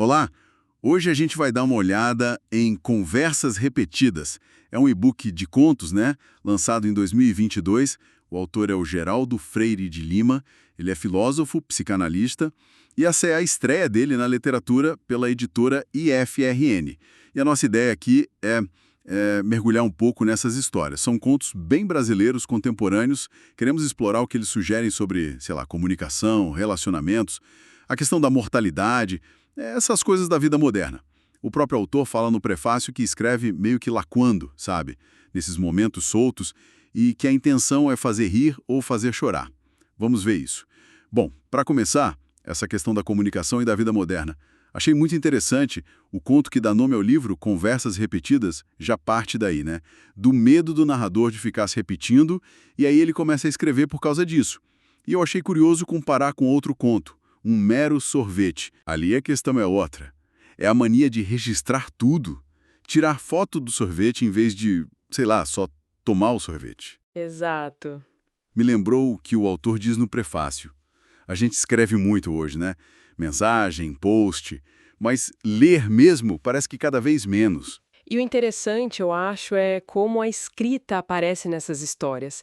Olá! Hoje a gente vai dar uma olhada em Conversas Repetidas. É um e-book de contos, né? Lançado em 2022. O autor é o Geraldo Freire de Lima. Ele é filósofo, psicanalista. E essa é a estreia dele na literatura pela editora IFRN. E a nossa ideia aqui é mergulhar um pouco nessas histórias. São contos bem brasileiros, contemporâneos. Queremos explorar o que eles sugerem sobre, sei lá, comunicação, relacionamentos, a questão da mortalidade, essas coisas da vida moderna. O próprio autor fala no prefácio que escreve meio que laquando, sabe? Nesses momentos soltos, e que a intenção é fazer rir ou fazer chorar. Vamos ver isso. Bom, para começar, essa questão da comunicação e da vida moderna. Achei muito interessante o conto que dá nome ao livro, Conversas Repetidas, já parte daí, né? Do medo do narrador de ficar se repetindo, e aí ele começa a escrever por causa disso. E eu achei curioso comparar com outro conto, Um Mero Sorvete. Ali a questão é outra. É a mania de registrar tudo. Tirar foto do sorvete em vez de, sei lá, só tomar o sorvete. Exato. Me lembrou o que o autor diz no prefácio. A gente escreve muito hoje, né? Mensagem, post, mas ler mesmo parece que cada vez menos. E o interessante, eu acho, é como a escrita aparece nessas histórias.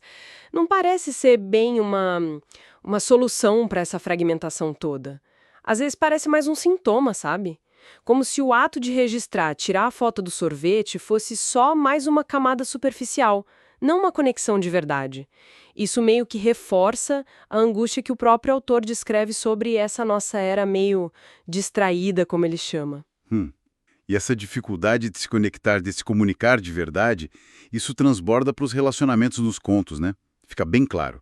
Não parece ser bem uma solução para essa fragmentação toda. Às vezes parece mais um sintoma, sabe? Como se o ato de registrar, tirar a foto do sorvete fosse só mais uma camada superficial, não uma conexão de verdade. Isso meio que reforça a angústia que o próprio autor descreve sobre essa nossa era meio distraída, como ele chama. Hum. E essa dificuldade de se conectar, de se comunicar de verdade, isso transborda para os relacionamentos nos contos, né? Fica bem claro.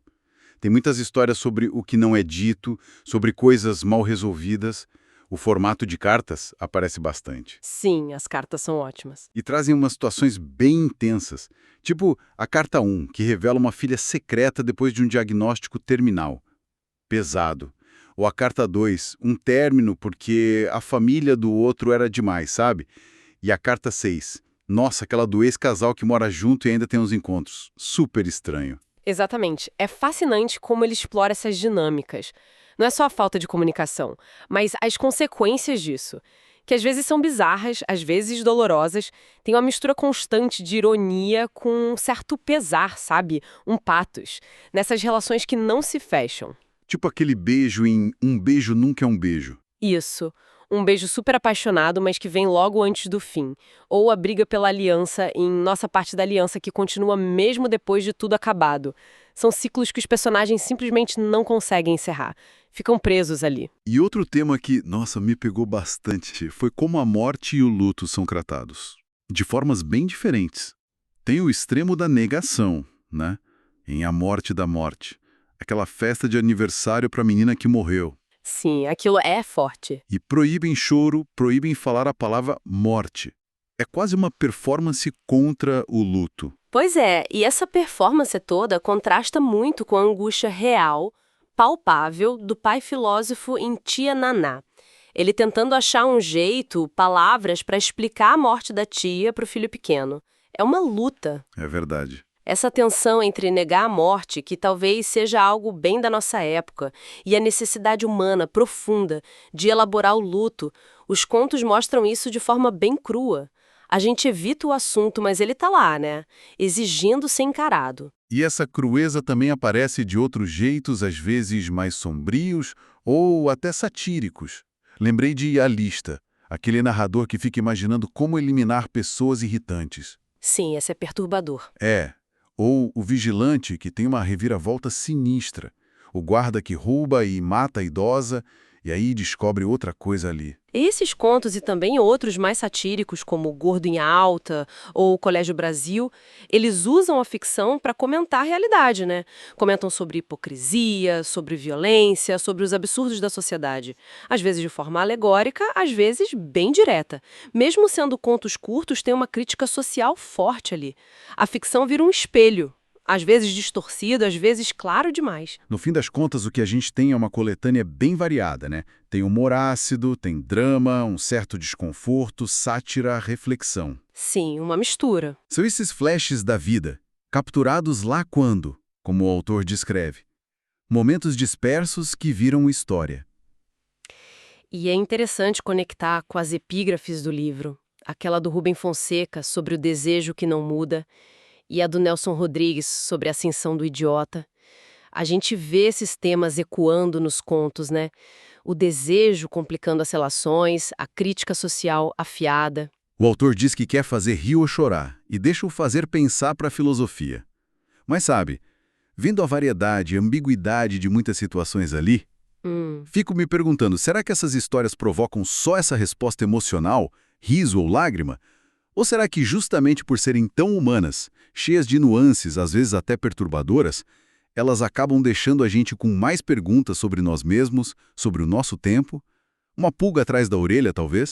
Tem muitas histórias sobre o que não é dito, sobre coisas mal resolvidas. O formato de cartas aparece bastante. Sim, as cartas são ótimas. E trazem umas situações bem intensas, tipo a carta 1, que revela uma filha secreta depois de um diagnóstico terminal. Pesado. Ou a carta 2, um término porque a família do outro era demais, sabe? E a carta 6, nossa, aquela do ex-casal que mora junto e ainda tem uns encontros. Super estranho. Exatamente. É fascinante como ele explora essas dinâmicas. Não é só a falta de comunicação, mas as consequências disso, que às vezes são bizarras, às vezes dolorosas, tem uma mistura constante de ironia com um certo pesar, sabe? Um pathos, nessas relações que não se fecham. Tipo aquele beijo em Um Beijo Nunca é um Beijo. Isso. Um beijo super apaixonado, mas que vem logo antes do fim. Ou a briga pela aliança em Nossa Parte da Aliança, que continua mesmo depois de tudo acabado. São ciclos que os personagens simplesmente não conseguem encerrar. Ficam presos ali. E outro tema que, nossa, me pegou bastante foi como a morte e o luto são tratados. De formas bem diferentes. Tem o extremo da negação, né? Em A Morte da Morte. Aquela festa de aniversário para a menina que morreu. Sim, aquilo é forte. E proíbem choro, proíbem falar a palavra morte. É quase uma performance contra o luto. Pois é, e essa performance toda contrasta muito com a angústia real, palpável, do pai filósofo em Tia Naná. Ele tentando achar um jeito, palavras para explicar a morte da tia para o filho pequeno. É uma luta. É verdade. Essa tensão entre negar a morte, que talvez seja algo bem da nossa época, e a necessidade humana profunda de elaborar o luto, os contos mostram isso de forma bem crua. A gente evita o assunto, mas ele tá lá, né? Exigindo ser encarado. E essa crueza também aparece de outros jeitos, às vezes mais sombrios ou até satíricos. Lembrei de A Lista, aquele narrador que fica imaginando como eliminar pessoas irritantes. Sim, esse é perturbador. Ou O Vigilante, que tem uma reviravolta sinistra. O guarda que rouba e mata a idosa, e aí descobre outra coisa ali. Esses contos e também outros mais satíricos, como Gordo em Alta ou o Colégio Brasil, eles usam a ficção para comentar a realidade, né? Comentam sobre hipocrisia, sobre violência, sobre os absurdos da sociedade. Às vezes de forma alegórica, às vezes bem direta. Mesmo sendo contos curtos, tem uma crítica social forte ali. A ficção vira um espelho. Às vezes distorcido, às vezes claro demais. No fim das contas, o que a gente tem é uma coletânea bem variada, né? Tem humor ácido, tem drama, um certo desconforto, sátira, reflexão. Sim, uma mistura. São esses flashes da vida, capturados lá quando, como o autor descreve. Momentos dispersos que viram história. E é interessante conectar com as epígrafes do livro. Aquela do Rubem Fonseca, sobre o desejo que não muda, e a do Nelson Rodrigues, sobre a ascensão do idiota. A gente vê esses temas ecoando nos contos, né? O desejo complicando as relações, a crítica social afiada. O autor diz que quer fazer rir ou chorar, e deixa o fazer pensar para a filosofia. Mas sabe, vendo a variedade e ambiguidade de muitas situações ali, fico me perguntando, será que essas histórias provocam só essa resposta emocional, riso ou lágrima? Ou será que justamente por serem tão humanas, cheias de nuances, às vezes até perturbadoras, elas acabam deixando a gente com mais perguntas sobre nós mesmos, sobre o nosso tempo? Uma pulga atrás da orelha, talvez?